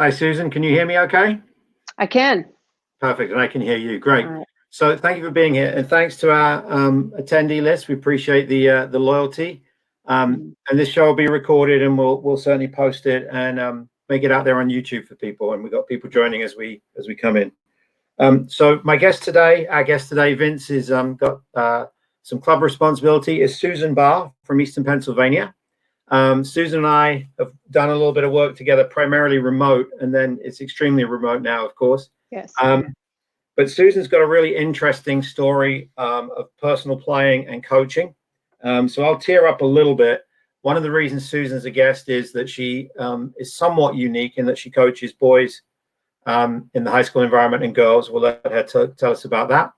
Hi, Susan. Can you hear me okay? I can. Perfect. And I can hear you. Great. All right. So thank you for being here. And thanks to our attendee list. We appreciate the loyalty. And this show will be recorded and we'll certainly post it and make it out there on YouTube for people. And we've got people joining as we come in. So our guest today, Vince, has got some club responsibility, is Susan Barr from Eastern Pennsylvania. Susan and I have done a little bit of work together, primarily remote, and then it's extremely remote now, of course. Yes. But Susan's got a really interesting story of personal playing and coaching. So I'll tear up a little bit. One of the reasons Susan's a guest is that she is somewhat unique in that she coaches boys in the high school environment and girls. We'll let her tell us about that.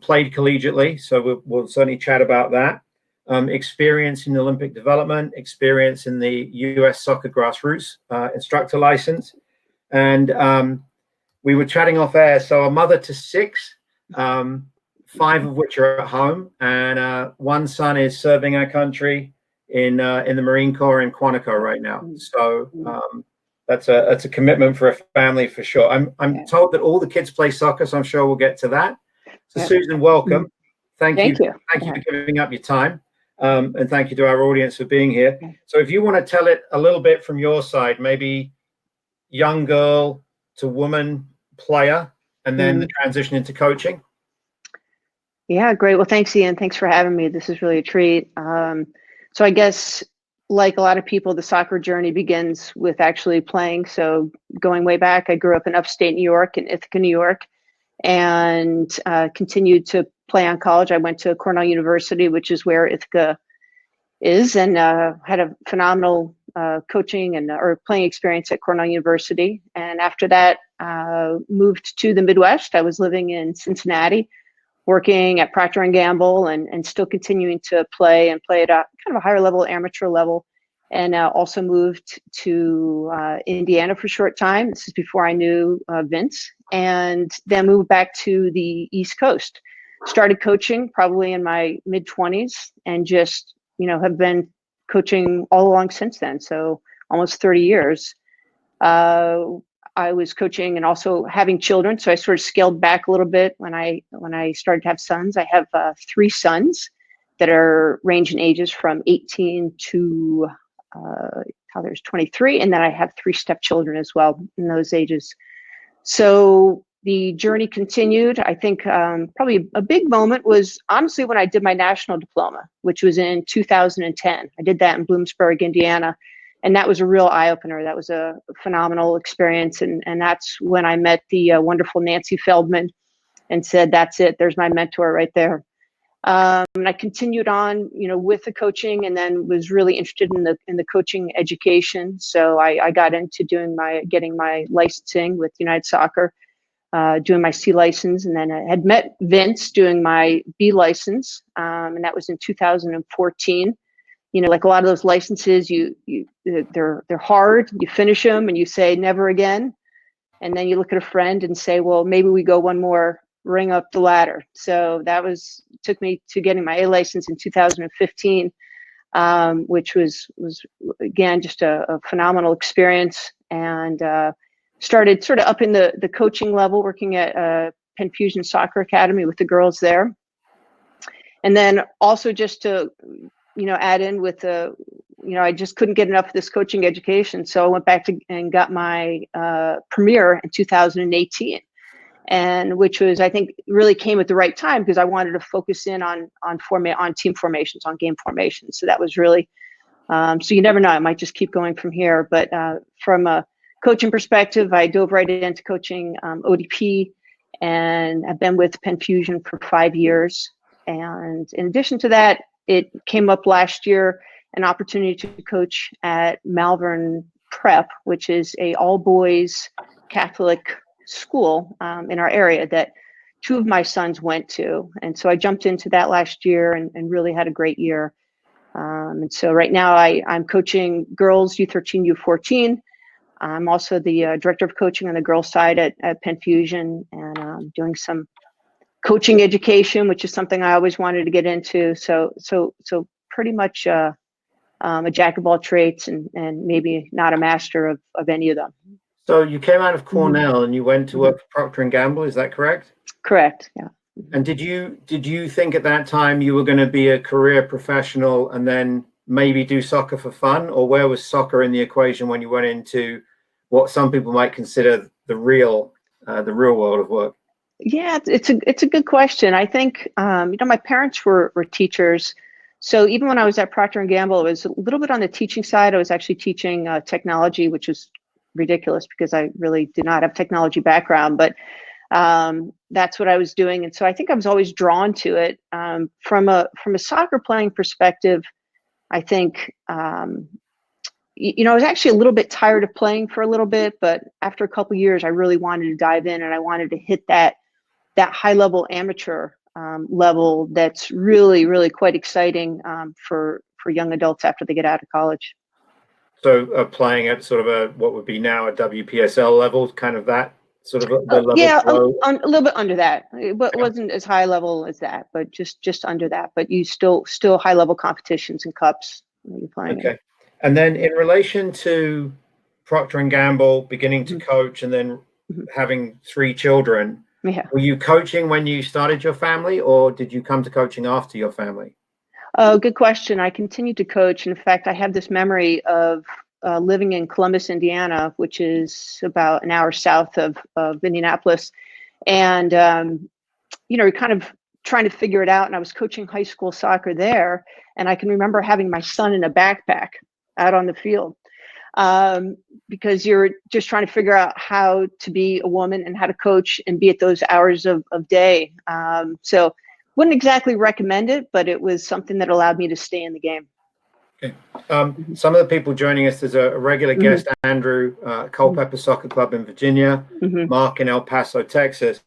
Played collegiately, so we'll certainly chat about that. Experience in Olympic development, experience in the U.S. soccer grassroots instructor license. And we were chatting off air. So a mother to 6, 5 of which are at home, and one son is serving our country in the Marine Corps in Quantico right now. So that's a commitment for a family for sure. I'm told that all the kids play soccer, so I'm sure we'll get to that. So Susan, welcome. Thank you for giving up your time. And thank you to our audience for being here. So if you want to tell it a little bit from your side, maybe young girl to woman player, and then the transition into coaching. Yeah, great. Well, thanks, Ian. Thanks for having me. This is really a treat. So I guess, like a lot of people, the soccer journey begins with actually playing. So going way back, I grew up in upstate New York, in Ithaca, New York, and continued to play on college. I went to Cornell University, which is where Ithaca is, and had a phenomenal coaching or playing experience at Cornell University. And after that, moved to the Midwest. I was living in Cincinnati, working at Procter & Gamble, and still continuing to play at a kind of a higher level, amateur level. And also moved to Indiana for a short time. This is before I knew Vince, and then moved back to the East Coast. Started coaching probably in my mid-20s, and just have been coaching all along since then. So almost 30 years. I was coaching and also having children, so I sort of scaled back a little bit when I started to have sons. I have 3 sons that are range in ages from 18 to there's 23, and then I have 3 stepchildren as well in those ages. So the journey continued. I think probably a big moment was honestly when I did my national diploma, which was in 2010. I did that in Bloomsburg, Indiana. And that was a real eye-opener. That was a phenomenal experience. And that's when I met the wonderful Nancy Feldman and said, that's it, there's my mentor right there. And I continued on, with the coaching, and then was really interested in the coaching education. So I got into getting my licensing with United Soccer, doing my C license, and then I had met Vince doing my B license, and that was in 2014. Like a lot of those licenses, they're hard. You finish them and you say never again, and then you look at a friend and say, well, maybe we go one more ring up the ladder. So that took me to getting my A license in 2015, which was again just a phenomenal experience, and started sort of up in the coaching level, working at Penn Fusion Soccer Academy with the girls there, and then also just to add in with I just couldn't get enough of this coaching education. So I went back and got my Premier in 2018, and which was, I think, really came at the right time because I wanted to focus in on team formations, on game formations. So that was really, so you never know, I might just keep going from here. But from a coaching perspective, I dove right into coaching ODP, and I've been with Penn Fusion for 5 years. And in addition to that, it came up last year, an opportunity to coach at Malvern Prep, which is a all-boys Catholic school in our area that 2 of my sons went to. And so I jumped into that last year and really had a great year. And so right now I'm coaching girls U13, U14. I'm also the director of coaching on the girls side at Penn Fusion, and doing some coaching education, which is something I always wanted to get into. So pretty much a jack of all trades, and maybe not a master of any of them. So you came out of Cornell and you went to work for Procter and Gamble, is that correct? Correct. Yeah. And did you think at that time you were going to be a career professional and then maybe do soccer for fun, or where was soccer in the equation when you went into what some people might consider the real world of work? Yeah, it's a good question. I think my parents were teachers, so even when I was at Procter and Gamble, it was a little bit on the teaching side. I was actually teaching technology, which is ridiculous because I really did not have technology background, but that's what I was doing, and so I think I was always drawn to it. From a soccer playing perspective, I think I was actually a little bit tired of playing for a little bit, but after a couple of years, I really wanted to dive in, and I wanted to hit that high level amateur level that's really quite exciting for young adults after they get out of college. So playing at sort of what would be now a WPSL level, kind of that sort of the level Yeah, below. a little bit under that. It wasn't as high level as that, but just under that. But you still high level competitions and cups that you're playing in. And then in relation to Procter and Gamble beginning to coach and then having 3 children, were you coaching when you started your family, or did you come to coaching after your family? Oh, good question. I continued to coach. In fact, I have this memory of living in Columbus, Indiana, which is about an hour south of Indianapolis. And, kind of trying to figure it out. And I was coaching high school soccer there. And I can remember having my son in a backpack out on the field because you're just trying to figure out how to be a woman and how to coach and be at those hours of day. So wouldn't exactly recommend it, but it was something that allowed me to stay in the game. Okay. Some of the people joining us, there's a regular guest, Andrew, Culpeper Soccer Club in Virginia, Mark in El Paso, Texas.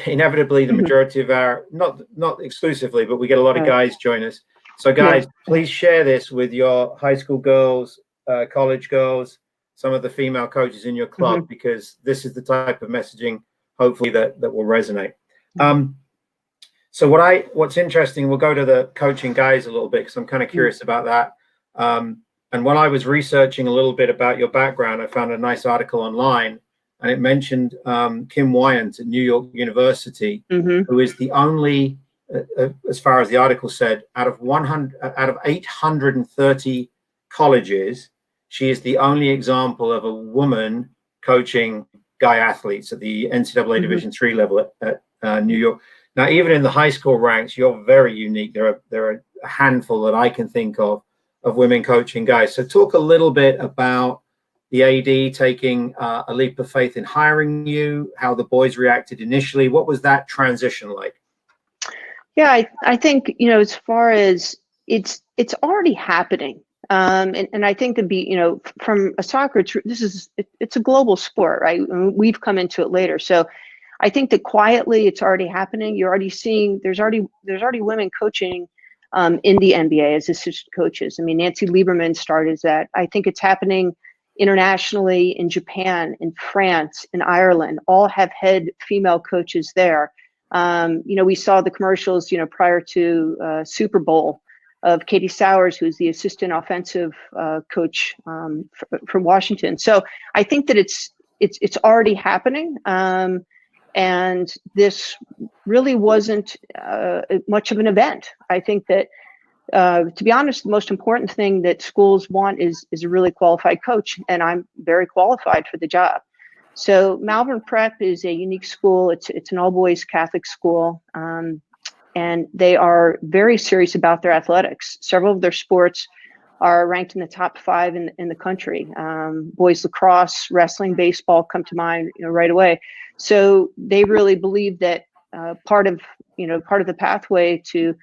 Inevitably, the majority of our, not exclusively, but we get a lot of guys join us. So guys, please share this with your high school girls, college girls, some of the female coaches in your club, because this is the type of messaging, hopefully, that will resonate. So what's interesting, we'll go to the coaching guys a little bit because I'm kind of curious about that. And when I was researching a little bit about your background, I found a nice article online, and it mentioned Kim Wyant at New York University, who is the only, as far as the article said, out of 830 colleges, she is the only example of a woman coaching guy athletes at the NCAA Division III level at New York. Now, even in the high school ranks, you're very unique. There are a handful that I can think of women coaching guys. So talk a little bit about the AD taking a leap of faith in hiring you, how the boys reacted initially. What was that transition like? Yeah, I think, as far as it's already happening. And I think from a soccer, it's a global sport, right? And we've come into it later. So I think that quietly it's already happening. You're already seeing there's already women coaching in the NBA as assistant coaches. I mean, Nancy Lieberman started that. I think it's happening internationally in Japan, in France, in Ireland. All have head female coaches there. We saw the commercials, prior to Super Bowl of Katie Sowers, who's the assistant offensive coach from Washington. So I think that it's already happening. And this really wasn't much of an event. I think that, to be honest, the most important thing that schools want is a really qualified coach, and I'm very qualified for the job. So Malvern Prep is a unique school. It's an all-boys Catholic school, and they are very serious about their athletics. Several of their sports are ranked in the top 5 in the country. Boys lacrosse, wrestling, baseball come to mind, right away. So they really believe that part of the pathway to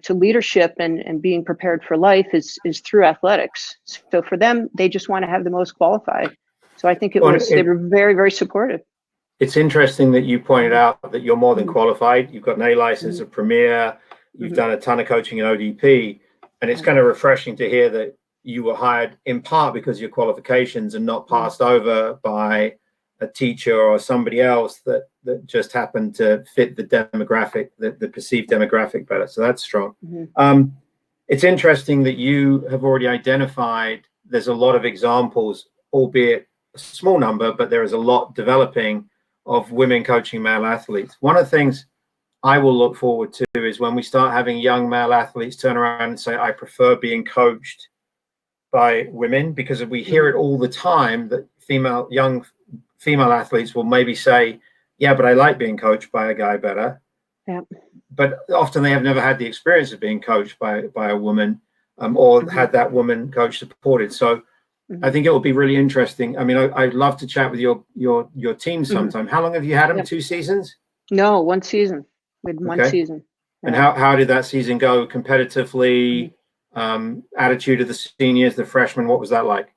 leadership and being prepared for life is through athletics. So for them, they just want to have the most qualified. So I think they were very, very supportive. It's interesting that you pointed out that you're more than qualified. You've got an A license, a Premier. You've done a ton of coaching in ODP, and it's kind of refreshing to hear that you were hired in part because of your qualifications and not passed over by a teacher or somebody else that just happened to fit the demographic, the perceived demographic better. So that's strong. It's interesting that you have already identified there's a lot of examples albeit a small number, but there is a lot developing of women coaching male athletes. One of the things I will look forward to is when we start having young male athletes turn around and say, I prefer being coached by women, because we hear it all the time that young female athletes will maybe say, yeah, but I like being coached by a guy better. Yeah. But often they have never had the experience of being coached by a woman, or had that woman coach supported. So I think it will be really interesting. I mean, I'd love to chat with your team sometime. How long have you had them? 2 seasons? No, 1 season. We had 1 season. And how did that season go competitively? Attitude of the seniors, the freshmen, what was that like?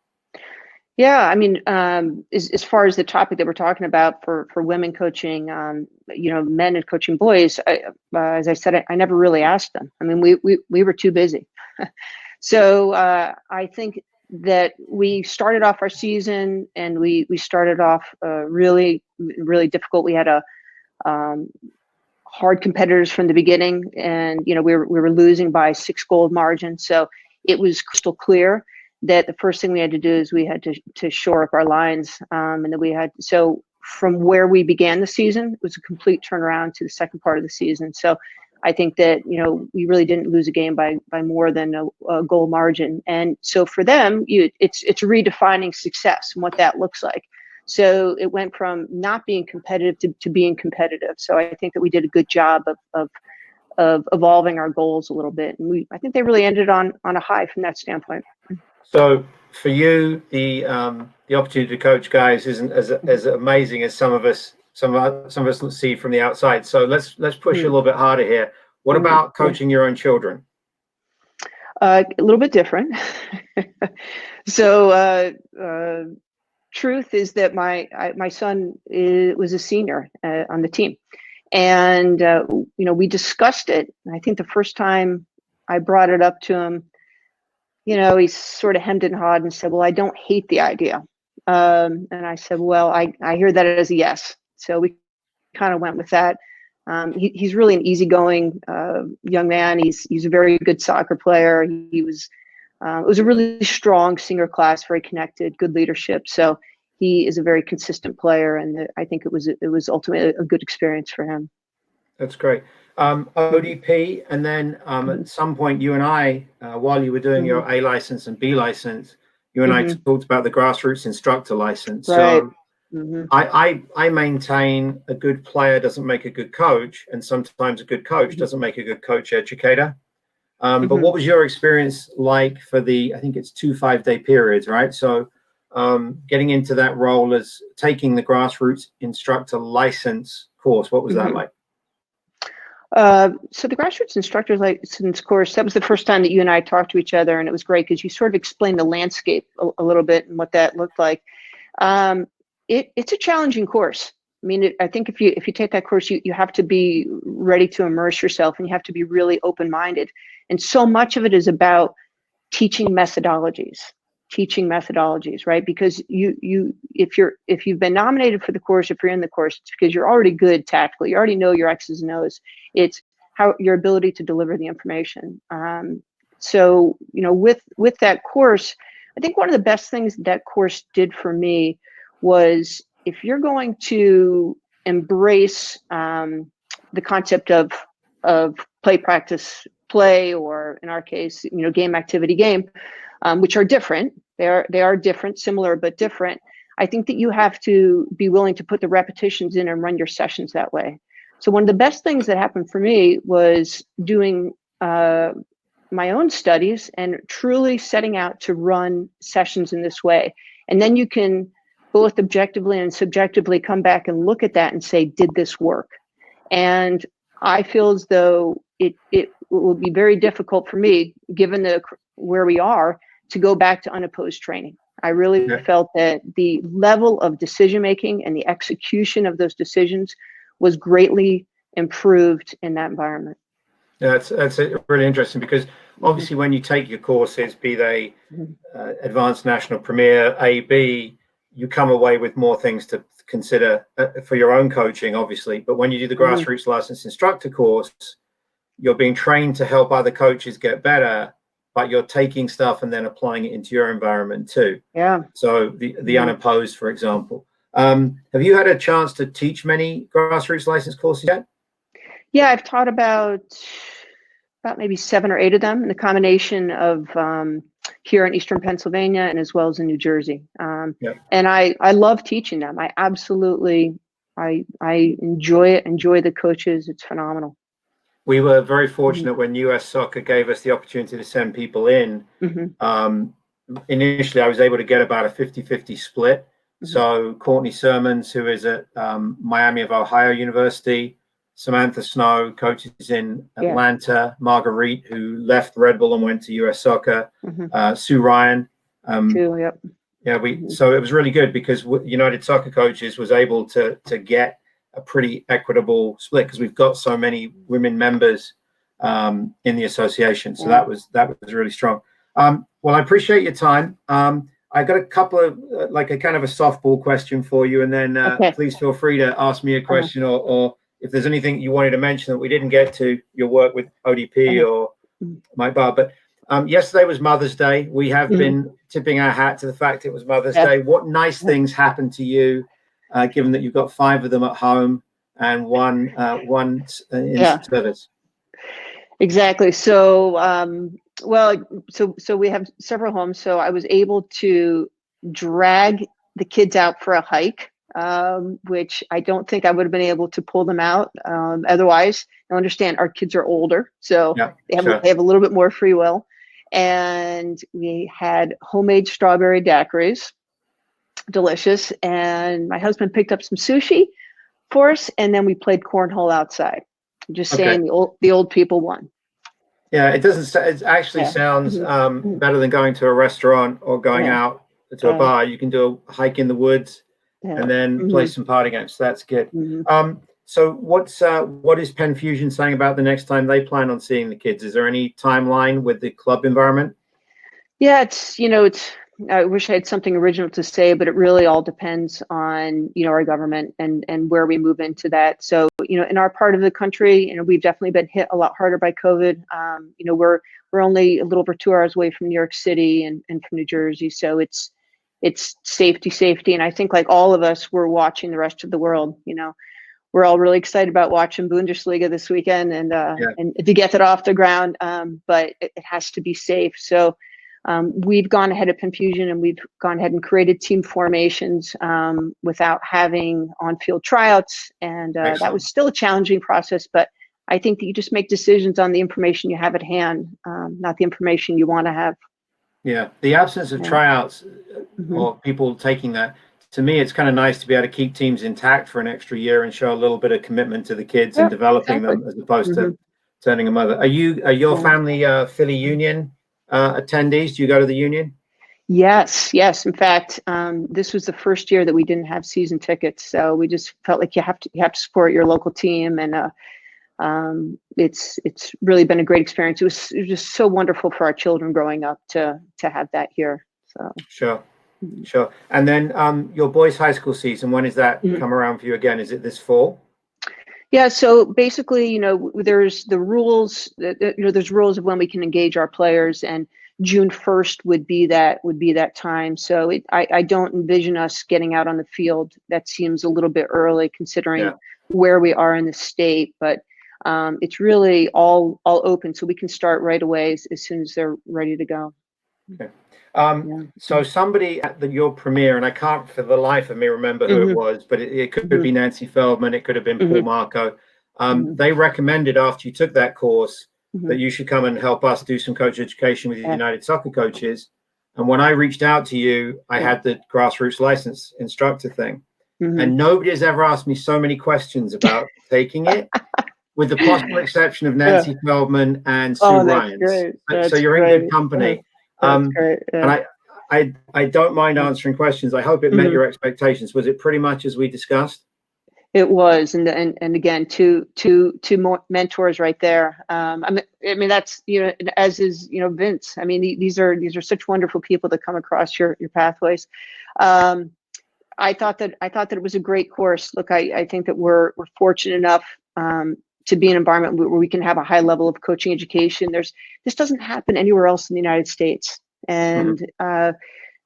Yeah, I mean, as far as the topic that we're talking about for women coaching, men and coaching boys, as I said, I never really asked them. I mean, we were too busy. So I think that we started off our season, and we started off really, really difficult. We had a hard competitors from the beginning, and we were losing by 6 goal margin. So it was crystal clear that the first thing we had to do is we had to shore up our lines, and then so from where we began the season, it was a complete turnaround to the second part of the season. So I think that we really didn't lose a game by more than a goal margin, and so for them, it's redefining success and what that looks like. So it went from not being competitive to being competitive. So I think that we did a good job of evolving our goals a little bit, and I think they really ended on a high from that standpoint. So for you, the opportunity to coach guys isn't as amazing as some of us see from the outside. So let's push a little bit harder here. What about coaching your own children? A little bit different. So truth is that my son was a senior on the team, and we discussed it. I think the first time I brought it up to him, he sort of hemmed and hawed and said, well, I don't hate the idea. And I said, well, I hear that as a yes. So we kind of went with that. He's really an easygoing young man. He's a very good soccer player. It was a really strong senior class, very connected, good leadership. So he is a very consistent player, and I think it was ultimately a good experience for him. That's great. ODP, and then at some point you and I, while you were doing your A license and B license, you and I talked about the Grassroots instructor license. Right. So I maintain a good player doesn't make a good coach, and sometimes a good coach doesn't make a good coach educator. But what was your experience like for I think it's 2 5-day periods, right? So getting into that role as taking the Grassroots instructor license course, what was that like? So the Grassroots instructor license course, that was the first time that you and I talked to each other, and it was great because you sort of explained the landscape a little bit and what that looked like. It's a challenging course. I mean, I think if you take that course, you have to be ready to immerse yourself, and you have to be really open-minded. And so much of it is about teaching methodologies, right? Because if you've been nominated for the course, if you're in the course, it's because you're already good tactically. You already know your X's and O's. It's how your ability to deliver the information. So with that course, I think one of the best things that course did for me was, if you're going to embrace the concept of play, practice, play, or in our case, game, activity, game, which are different. They are different, similar but different. I think that you have to be willing to put the repetitions in and run your sessions that way. So one of the best things that happened for me was doing my own studies and truly setting out to run sessions in this way. And then you can both objectively and subjectively come back and look at that and say, did this work? And I feel as though it will be very difficult for me, given where we are, to go back to unopposed training. I really felt that the level of decision making and the execution of those decisions was greatly improved in that environment. Yeah, that's really interesting, because obviously when you take your courses, be they Advanced National Premier, A, B, you come away with more things to consider for your own coaching, obviously. But when you do the Grassroots Licensed Instructor course, you're being trained to help other coaches get better. but you're taking stuff and then applying it into your environment too. Yeah. So the unopposed, for example. Have you had a chance to teach many grassroots license courses yet? Yeah, I've taught about maybe 7 or 8 of them in the combination of here in Eastern Pennsylvania and as well as in New Jersey. And I love teaching them. I absolutely, I enjoy it, enjoy the coaches. It's phenomenal. We were very fortunate when US Soccer gave us the opportunity to send people in. Initially, I was able to get about a 50-50 split. So Courtney Sermons, who is at Miami of Ohio University, Samantha Snow, coaches in Atlanta, Marguerite, who left Red Bull and went to US Soccer, Sue Ryan. So it was really good because United Soccer Coaches was able to get a pretty equitable split because we've got so many women members in the association. So that was really strong. Well, I appreciate your time. I got a couple of like a kind of a softball question for you, and then please feel free to ask me a question or if there's anything you wanted to mention that we didn't get to, your work with ODP or Mike Barr. But yesterday was Mother's Day. We have been tipping our hat to the fact it was Mother's Day. What nice things happened to you, given that you've got 5 of them at home and one in service? Exactly. So, so we have several homes. So I was able to drag the kids out for a hike, which I don't think I would have been able to pull them out otherwise. I understand our kids are older, so they have a little bit more free will. And we had homemade strawberry daiquiris, delicious. And my husband picked up some sushi for us, and then we played cornhole outside. Just saying, the old people won. Yeah, it actually sounds better than going to a restaurant or going out to a bar. You can do a hike in the woods and then play some party games. So that's good. So what is Penn Fusion saying about the next time they plan on seeing the kids? Is there any timeline with the club environment? Yeah, I wish I had something original to say, but it really all depends on, our government and where we move into that. So, in our part of the country, we've definitely been hit a lot harder by COVID. We're only a little over 2 hours away from New York City and from New Jersey. So it's safety. And I think like all of us, we're watching the rest of the world. We're all really excited about watching Bundesliga this weekend and to get that off the ground. But it has to be safe. So we've gone ahead at Penn Fusion and we've gone ahead and created team formations without having on-field tryouts. And that was still a challenging process, but I think that you just make decisions on the information you have at hand, not the information you want to have. Yeah, the absence of tryouts or people taking that, to me, it's kind of nice to be able to keep teams intact for an extra year and show a little bit of commitment to the kids and developing them as opposed to turning them over. Are your family Philly Union attendees? Do you go to the Union? Yes. In fact, this was the first year that we didn't have season tickets, so we just felt like you have to support your local team, and it's really been a great experience. It was just so wonderful for our children growing up to have that here. So sure. And then your boys' high school season, when is that come around for you again? Is it this fall? Yeah, so basically, there's the rules. There's rules of when we can engage our players, and June 1st would be that time. So I don't envision us getting out on the field. That seems a little bit early considering where we are in the state. But it's really all open, so we can start right away as soon as they're ready to go. Okay. So somebody at your premiere, and I can't for the life of me remember who it was, but it could be Nancy Feldman, it could have been Paul Marco. They recommended after you took that course that you should come and help us do some coach education with the United Soccer Coaches. And when I reached out to you, I had the Grassroots license instructor thing. And nobody has ever asked me so many questions about taking it, with the possible exception of Nancy Feldman and Sue Ryan. So you're in good company. And I don't mind answering questions. I hope it met your expectations. Was it pretty much as we discussed? It was, and again, two more mentors right there. I mean that's as is Vince. I mean these are such wonderful people that come across your pathways. I thought that it was a great course. Look, I think that we're fortunate enough to be an environment where we can have a high level of coaching education. This doesn't happen anywhere else in the United States. And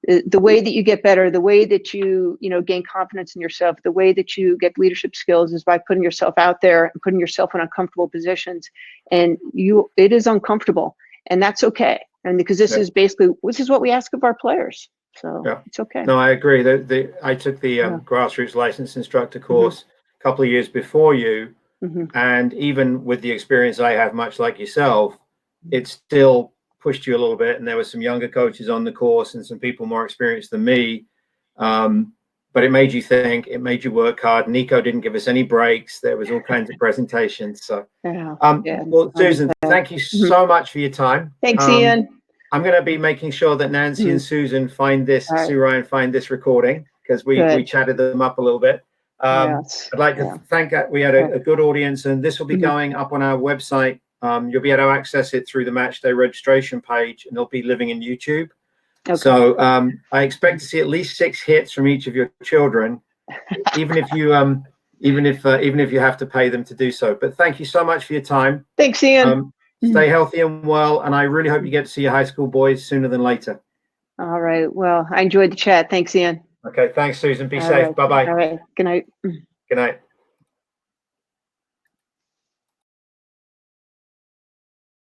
the way that you get better, the way that you gain confidence in yourself, the way that you get leadership skills is by putting yourself out there and putting yourself in uncomfortable positions. And it is uncomfortable, and that's okay. And because this is what we ask of our players. So it's okay. No, I agree. I took the Grassroots licensed instructor course a couple of years before you. And even with the experience I have, much like yourself, it still pushed you a little bit. And there were some younger coaches on the course and some people more experienced than me. But it made you think, it made you work hard. Nico didn't give us any breaks. There was all kinds of presentations. So, well, Susan, thank you so much for your time. Thanks, Ian. I'm going to be making sure that Nancy and Susan find this, Sue Ryan find this recording, because we chatted them up a little bit. I'd like to thank that we had a good audience, and this will be going up on our website. You'll be able to access it through the match day registration page, and it'll be living in YouTube. So I expect to see at least 6 hits from each of your children, even if you have to pay them to do so. But thank you so much for your time. Thanks, Ian. Stay healthy and well, and I really hope you get to see your high school boys sooner than later. All right. Well, I enjoyed the chat. Thanks, Ian. Okay. Thanks, Susan. Be safe. Bye-bye. All right. Good night. Good night.